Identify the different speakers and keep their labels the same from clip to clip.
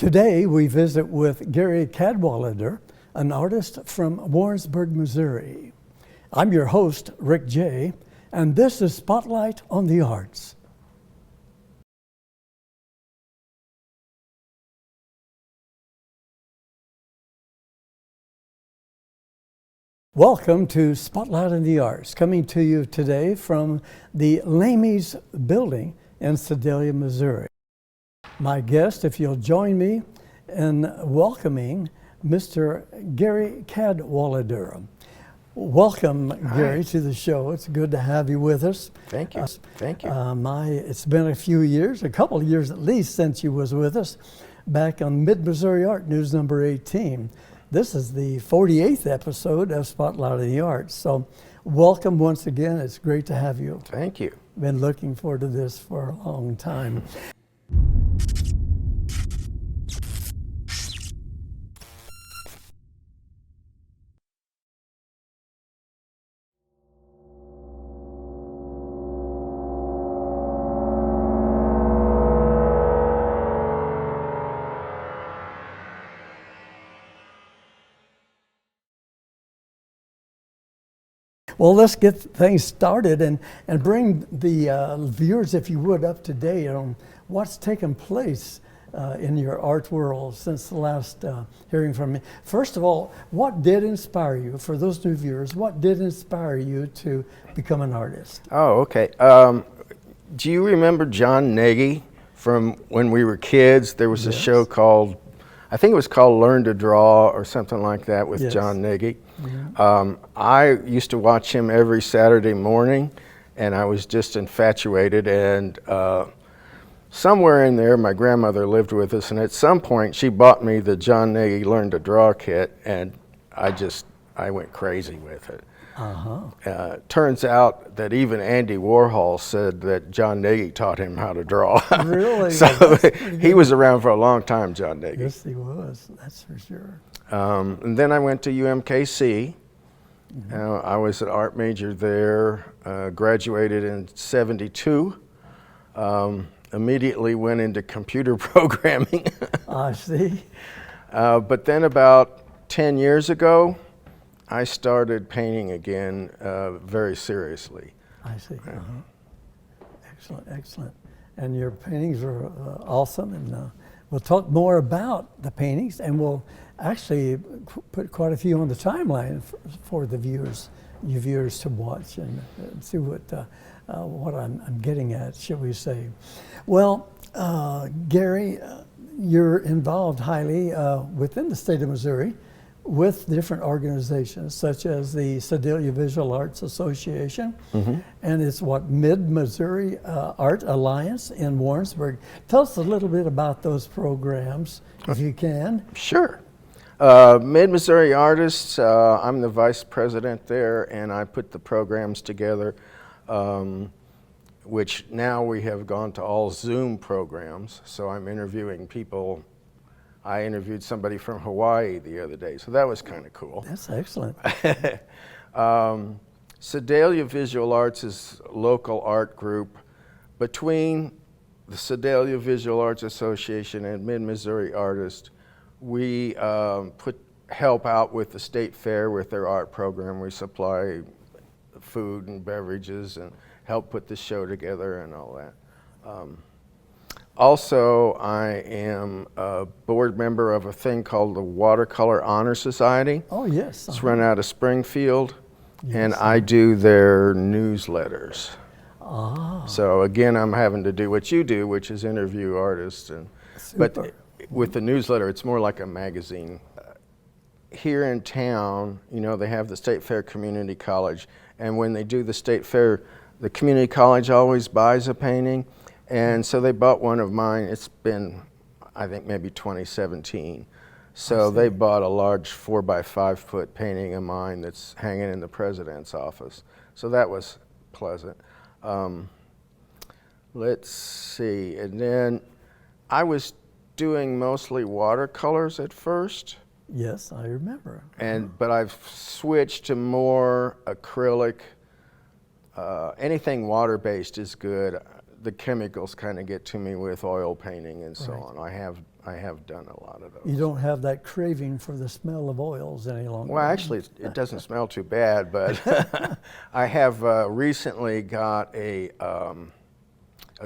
Speaker 1: Today we visit with Gary Cadwallader, an artist from Warrensburg, Missouri. I'm your host, Rick J., and this is Spotlight on the Arts. Welcome to Spotlight on the Arts, coming to you today from the Lamey's building in Sedalia, Missouri. My guest, if you'll join me in welcoming Mr. Gary Cadwallader. Welcome, Gary, to the show. It's good to have you with us.
Speaker 2: Thank you. Thank you.
Speaker 1: It's been a few years, a couple of years at least, since you was with us back on Mid-Missouri Art News number 18. This is the 48th episode of Spotlight on the Arts. So welcome once again. It's great to have you.
Speaker 2: Thank you.
Speaker 1: Been looking forward to this for a long time. Well, let's get things started and bring the viewers, if you would, up to date on what's taken place in your art world since the last hearing from me. First of all, what did inspire you, for those new viewers, what did inspire you to become an artist?
Speaker 2: Oh, okay. Do you remember John Nagy from when we were kids? There was a show called, I think it was called Learn to Draw or something like that with John Nagy. I used to watch him every Saturday morning, and I was just infatuated. And somewhere in there, my grandmother lived with us, and at some point she bought me the John Nagy Learn to Draw kit, and I went crazy with it. Turns out that even Andy Warhol said that John Nagy taught him how to draw.
Speaker 1: Really?
Speaker 2: So he was around for a long time, John Nagy.
Speaker 1: Yes, he was. That's for sure.
Speaker 2: And then I went to UMKC. I was an art major there, graduated in '72. Immediately went into computer programming.
Speaker 1: I see.
Speaker 2: But then about 10 years ago, I started painting again very seriously.
Speaker 1: I see. Excellent, excellent. And your paintings are awesome, and we'll talk more about the paintings, and we'll actually put quite a few on the timeline for the viewers, you viewers to watch and see what I'm getting at, shall we say. Well, Gary, you're involved highly within the state of Missouri with different organizations such as the Sedalia Visual Arts Association, and it's Mid-Missouri Art Alliance in Warrensburg. Tell us a little bit about those programs, if you can.
Speaker 2: Sure. Mid-Missouri Artists, I'm the vice president there, and I put the programs together, which now we have gone to all Zoom programs, so I'm interviewing people. I interviewed somebody from Hawaii the other day, so that was kind of cool.
Speaker 1: That's excellent.
Speaker 2: Sedalia Visual Arts is a local art group between the Sedalia Visual Arts Association and Mid-Missouri Artists. We help out with the state fair with their art program. We supply food and beverages and help put the show together and all that. Also, I am a board member of a thing called the Watercolor Honor Society.
Speaker 1: Oh, yes.
Speaker 2: It's run out of Springfield, and I do their newsletters. So again, I'm having to do what you do, which is interview artists. But with the newsletter, it's more like a magazine. Here in town, they have the State Fair Community College, and when they do the State Fair, the community college always buys a painting. And so they bought one of mine. It's been, I think, maybe 2017. So they bought a large 4x5 foot painting of mine that's hanging in the president's office. So that was pleasant. Let's see. And then I was doing mostly watercolors at first.
Speaker 1: Yes, I remember.
Speaker 2: But I've switched to more acrylic. Anything water-based is good. The chemicals kind of get to me with oil painting and so on. I have I have done a lot of those.
Speaker 1: You don't have that craving for the smell of oils any longer.
Speaker 2: Well, actually, it doesn't smell too bad, but I have recently got a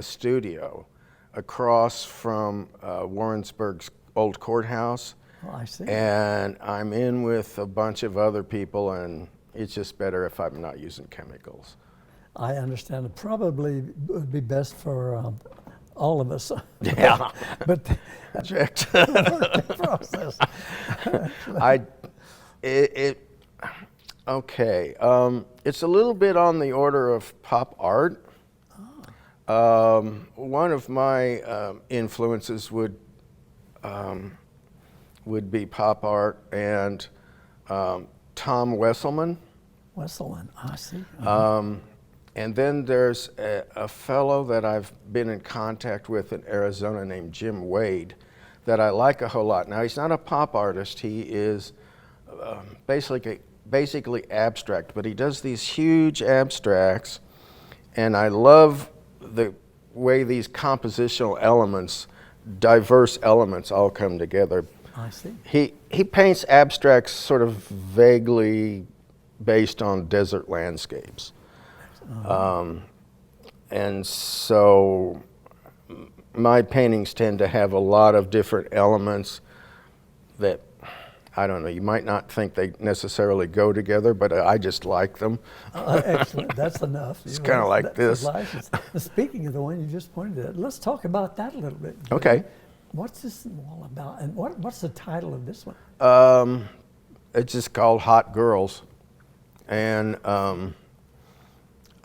Speaker 2: studio across from Warrensburg's old courthouse.
Speaker 1: Oh, I see.
Speaker 2: And I'm in with a bunch of other people, and it's just better if I'm not using chemicals.
Speaker 1: I understand. It probably would be best for all of us.
Speaker 2: Yeah.
Speaker 1: But
Speaker 2: Checked.
Speaker 1: process.
Speaker 2: Okay. It's a little bit on the order of pop art. One of my influences would be pop art and Tom Wesselman.
Speaker 1: Wesselman, I see.
Speaker 2: And then there's a fellow that I've been in contact with in Arizona named Jim Wade that I like a whole lot. Now, he's not a pop artist. He is basically abstract, but he does these huge abstracts, and I love the way these compositional elements, diverse elements, all come together.
Speaker 1: I see.
Speaker 2: He paints abstracts sort of vaguely based on desert landscapes. And so my paintings tend to have a lot of different elements that, I don't know, you might not think they necessarily go together, but I just like them.
Speaker 1: Excellent. That's enough.
Speaker 2: It's kind of like this.
Speaker 1: Speaking of the one you just pointed at, let's talk about that a little bit.
Speaker 2: Okay.
Speaker 1: What's this all about? And what's the title of this one?
Speaker 2: It's just called Hot Girls. And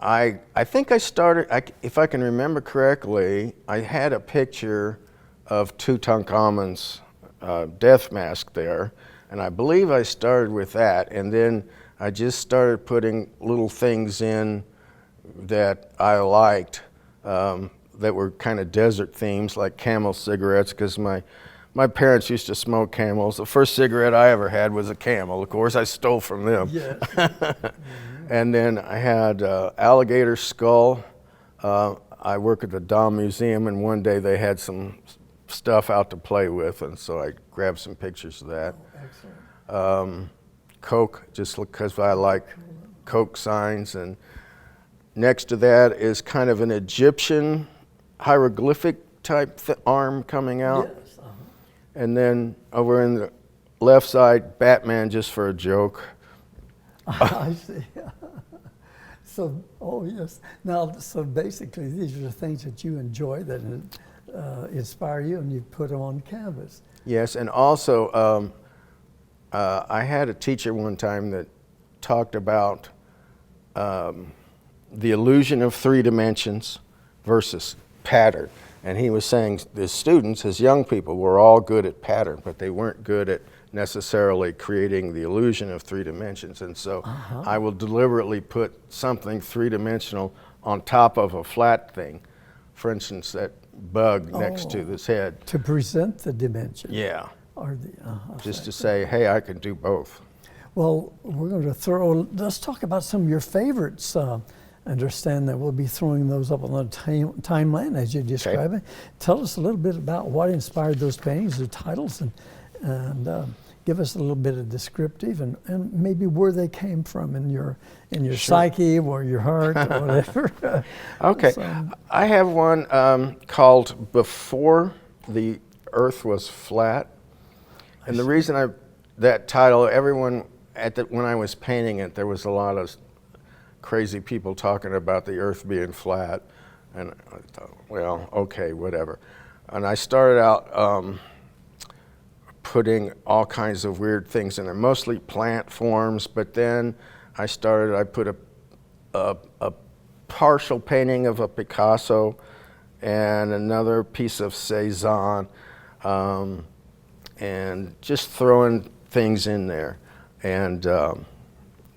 Speaker 2: I think I started, if I can remember correctly, I had a picture of Tutankhamun's death mask there, and I believe I started with that, and then I just started putting little things in that I liked that were kind of desert themes, like Camel cigarettes, because my parents used to smoke Camels. The first cigarette I ever had was a Camel. Of course, I stole from them.
Speaker 1: Yes.
Speaker 2: And then I had alligator skull. I work at the Dahl Museum, and one day they had some stuff out to play with, and so I grabbed some pictures of that.
Speaker 1: Oh, excellent.
Speaker 2: Coke, just because I like Coke signs. And next to that is kind of an Egyptian hieroglyphic type arm coming out.
Speaker 1: Yes.
Speaker 2: And then over in the left side, Batman, just for a joke.
Speaker 1: I see. So, oh yes. Now, so basically, these are the things that you enjoy that inspire you, and you put them on canvas.
Speaker 2: Yes, and also I had a teacher one time that talked about the illusion of 3 dimensions versus pattern. And he was saying the students, as young people, were all good at pattern, but they weren't good at necessarily creating the illusion of 3 dimensions. And so I will deliberately put something 3-dimensional on top of a flat thing. For instance, that bug next to this head.
Speaker 1: To present the dimension.
Speaker 2: Yeah.
Speaker 1: Or the,
Speaker 2: Just to say, hey, I can do both.
Speaker 1: Well, we're going to let's talk about some of your favorites. Understand that we'll be throwing those up on the timeline as you describe it. Tell us a little bit about what inspired those paintings, the titles, and give us a little bit of descriptive and maybe where they came from in your psyche or your heart or whatever.
Speaker 2: Okay. So, I have one called Before the Earth Was Flat. And the reason that title, everyone, when I was painting it, there was a lot of crazy people talking about the earth being flat. And I thought, well, okay, whatever. And I started out putting all kinds of weird things in there, mostly plant forms, but then I put a partial painting of a Picasso and another piece of Cezanne, and just throwing things in there. And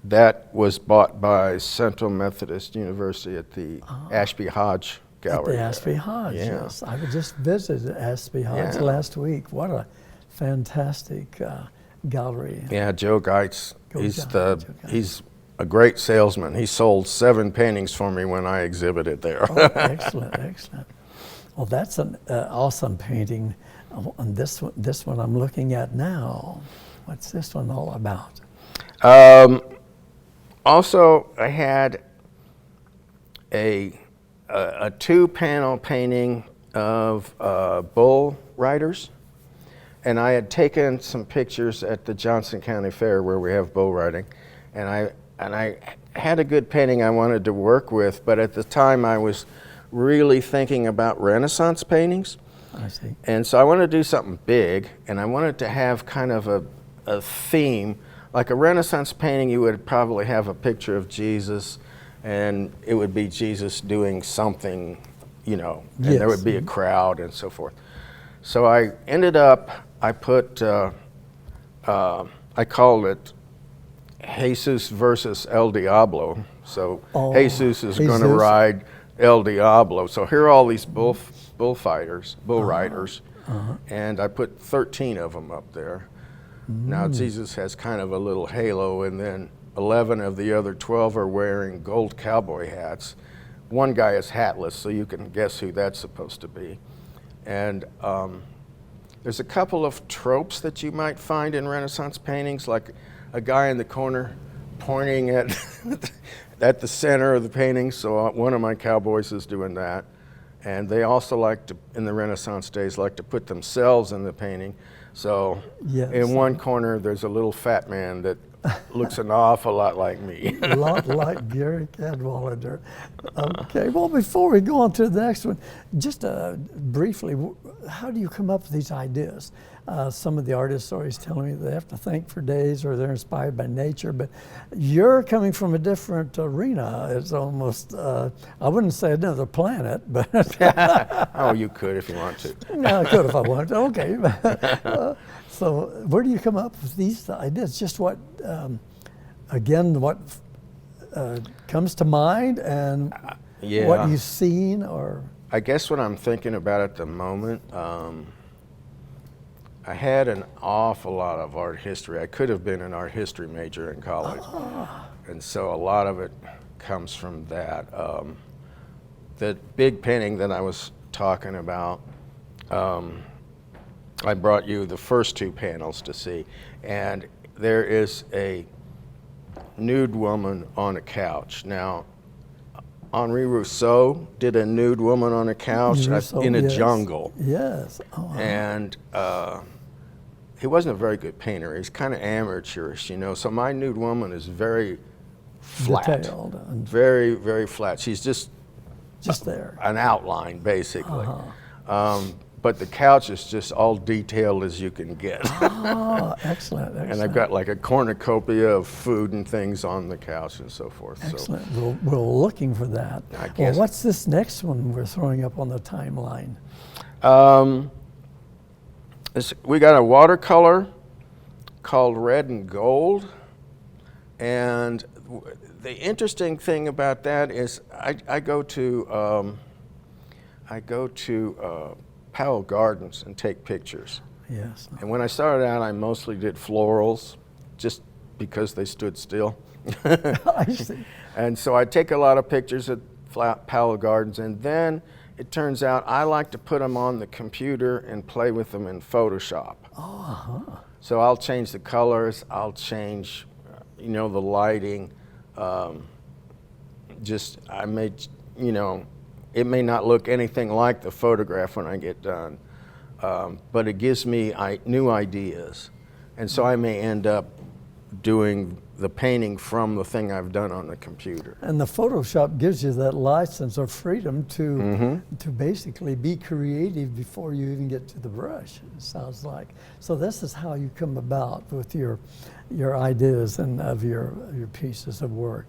Speaker 2: that was bought by Central Methodist University at the Ashby Hodge Gallery.
Speaker 1: At the Ashby Hodge, yes. I just visited Ashby Hodge last week. What a fantastic gallery.
Speaker 2: Yeah, Joe Geitz, he's a great salesman. He sold 7 paintings for me when I exhibited there.
Speaker 1: Oh, excellent, excellent. Well, that's an awesome painting. Oh, and this one I'm looking at now. What's this one all about?
Speaker 2: Also, I had a 2-panel painting of bull riders, and I had taken some pictures at the Johnson County Fair where we have bull riding, and I had a good painting I wanted to work with, but at the time I was really thinking about Renaissance paintings.
Speaker 1: I see.
Speaker 2: And so I wanted to do something big, and I wanted to have kind of a theme. Like a Renaissance painting, you would probably have a picture of Jesus, and it would be Jesus doing something, you know, and
Speaker 1: Yes.
Speaker 2: there would be a crowd and so forth. So I ended up, I put, I called it Jesus versus El Diablo. So Jesus is going to ride El Diablo. So here are all these bullfighters, bull riders, and I put 13 of them up there. Now Jesus has kind of a little halo, and then 11 of the other 12 are wearing gold cowboy hats. One guy is hatless, so you can guess who that's supposed to be. And there's a couple of tropes that you might find in Renaissance paintings, like a guy in the corner pointing at at the center of the painting. So one of my cowboys is doing that. And they also like to, in the Renaissance days, like to put themselves in the painting. So in one corner, there's a little fat man that looks an awful lot like me.
Speaker 1: A lot like Gary Cadwallader. Okay, well, before we go on to the next one, just briefly, how do you come up with these ideas? Some of the artists are always telling me they have to think for days or they're inspired by nature, but you're coming from a different arena. It's almost, I wouldn't say another planet, but.
Speaker 2: Oh, you could if you want to.
Speaker 1: No, I could if I wanted to, okay. So where do you come up with these ideas? Just what, again, what comes to mind and what you've seen, or?
Speaker 2: I guess what I'm thinking about at the moment, I had an awful lot of art history. I could have been an art history major in college. And so a lot of it comes from that. The big painting that I was talking about, I brought you the first 2 panels to see. And there is a nude woman on a couch. Now, Henri Rousseau did a nude woman on a couch in a jungle.
Speaker 1: Yes. Oh,
Speaker 2: and he wasn't a very good painter. He's kind of amateurish, you know. So my nude woman is very flat.
Speaker 1: Detailed. And
Speaker 2: very, very flat. She's just
Speaker 1: there.
Speaker 2: An outline, basically. But the couch is just all detailed as you can get.
Speaker 1: Oh, excellent.
Speaker 2: And I've got like a cornucopia of food and things on the couch and so forth.
Speaker 1: Excellent. So. We're looking for that.
Speaker 2: I guess.
Speaker 1: Well, what's this next one we're throwing up on the timeline?
Speaker 2: We got a watercolor called Red and Gold. And the interesting thing about that is I go to Powell Gardens and take pictures.
Speaker 1: Yes.
Speaker 2: And when I started out, I mostly did florals, just because they stood still.
Speaker 1: I see.
Speaker 2: And so I take a lot of pictures at Powell Gardens, and then it turns out I like to put them on the computer and play with them in Photoshop. So I'll change the colors, I'll change, the lighting. I may, it may not look anything like the photograph when I get done, but it gives me new ideas. And so I may end up doing the painting from the thing I've done on the computer.
Speaker 1: And the Photoshop gives you that license or freedom to basically be creative before you even get to the brush, it sounds like. So this is how you come about with your ideas and of your pieces of work.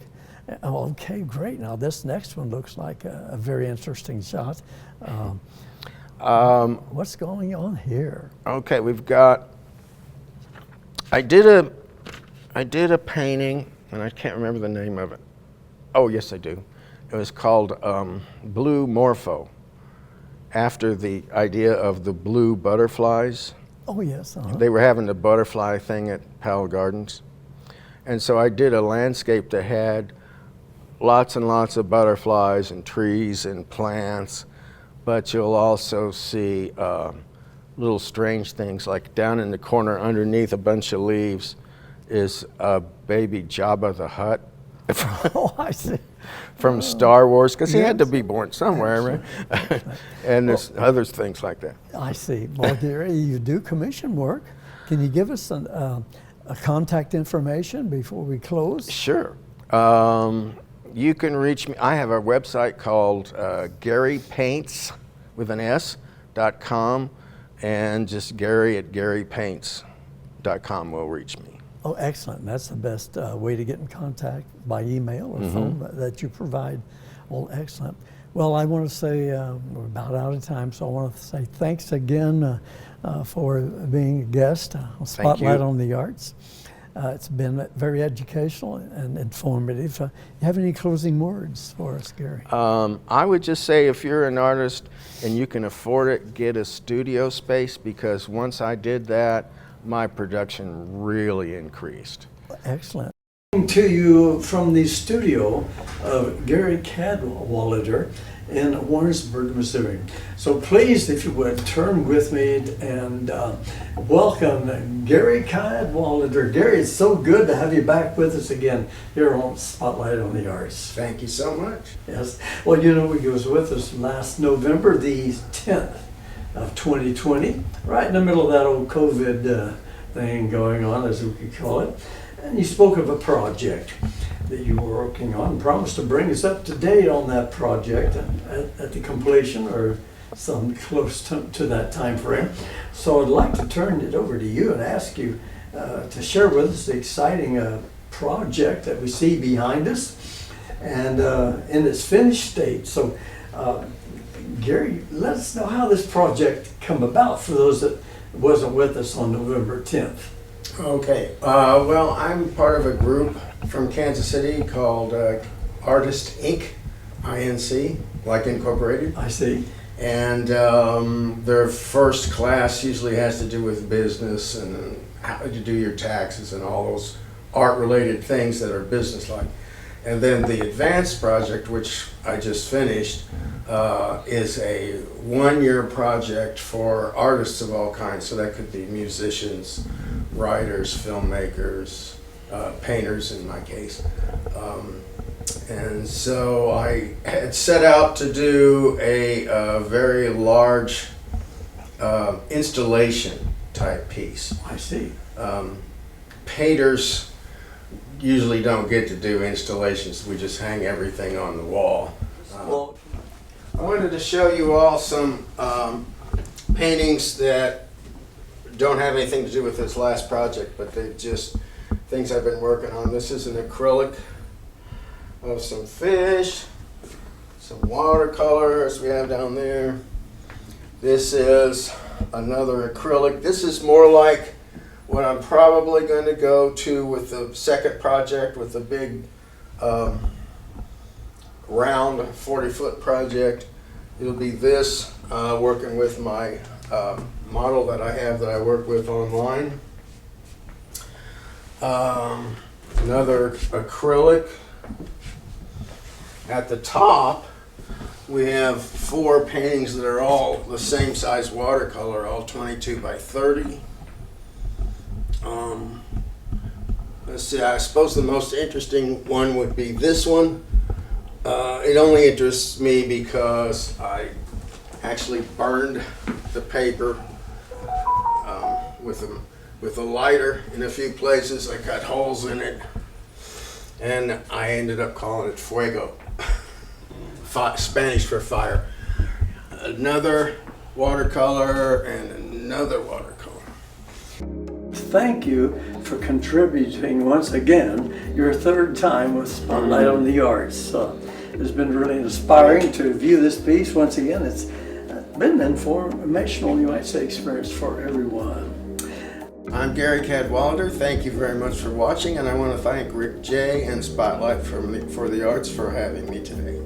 Speaker 1: Okay, great. Now this next one looks like a very interesting shot. What's going on here?
Speaker 2: Okay, we've got, I did a painting, and I can't remember the name of it. Oh, yes, I do. It was called Blue Morpho, after the idea of the blue butterflies.
Speaker 1: Oh, yes.
Speaker 2: They were having the butterfly thing at Powell Gardens. And so I did a landscape that had lots and lots of butterflies and trees and plants, but you'll also see little strange things, like down in the corner underneath a bunch of leaves is a baby Jabba the Hutt.
Speaker 1: Oh, I see.
Speaker 2: From Star Wars, because he had to
Speaker 1: Yes.
Speaker 2: be born somewhere, right? And there's other things like that.
Speaker 1: I see. Well, Gary, you do commission work. Can you give us a contact information before we close?
Speaker 2: Sure. You can reach me. I have a website called GaryPaints with an S.com, and just Gary at GaryPaints.com will reach me.
Speaker 1: Oh, excellent. That's the best way to get in contact, by email or phone that you provide. Oh, excellent. Well, I want to say we're about out of time, so I want to say thanks again for being a guest on Spotlight on the Arts. It's been very educational and informative. You have any closing words for us, Gary?
Speaker 2: I would just say, if you're an artist and you can afford it, get a studio space, because once I did that, my production really increased.
Speaker 1: Excellent. To you from the studio of Gary Cadwallader in Warrensburg, Missouri. So please, if you would, turn with me and welcome Gary Cadwallader. Gary, it's so good to have you back with us again here on Spotlight on the Arts.
Speaker 2: Thank you so much.
Speaker 1: Yes. Well, you know, he was with us last November the 10th of 2020, right in the middle of that old COVID thing going on, as we could call it. And you spoke of a project that you were working on and promised to bring us up to date on that project at the completion or some close to that time frame. So I'd like to turn it over to you and ask you to share with us the exciting project that we see behind us and in its finished state. So Gary, let us know how this project come about for those that wasn't with us on November 10th.
Speaker 2: Okay. Well, I'm part of a group from Kansas City called Artist Inc., INC, like Incorporated.
Speaker 1: I see.
Speaker 2: And their first class usually has to do with business and how to do your taxes and all those art-related things that are business-like. And then the advanced project, which I just finished, is a one-year project for artists of all kinds. So that could be musicians, writers, filmmakers, painters in my case. And so I had set out to do a very large installation type piece.
Speaker 1: I see.
Speaker 2: Painters usually don't get to do installations. We just hang everything on the wall.
Speaker 1: Well,
Speaker 2: I wanted to show you all some paintings that don't have anything to do with this last project, but they're just things I've been working on. This is an acrylic of some fish, some watercolors we have down there. This is another acrylic. This is more like what I'm probably going to go to with the second project, with the big round 40-foot project. It'll be this, working with my model that I have that I work with online. Another acrylic. At the top, we have 4 paintings that are all the same size watercolor, all 22 by 30. Let's see, I suppose the most interesting one would be this one. It only interests me because I actually burned the paper with a lighter in a few places. I cut holes in it, and I ended up calling it fuego, Spanish for fire. Another watercolor and another watercolor.
Speaker 1: thank you for contributing once again your third time with Spotlight on the Arts. It's been really inspiring to view this piece once again. It's been an informational, you might say, experience for everyone.
Speaker 2: I'm Gary Cadwallader. Thank you very much for watching, and I want to thank Rick J. and Spotlight for the Arts for having me today.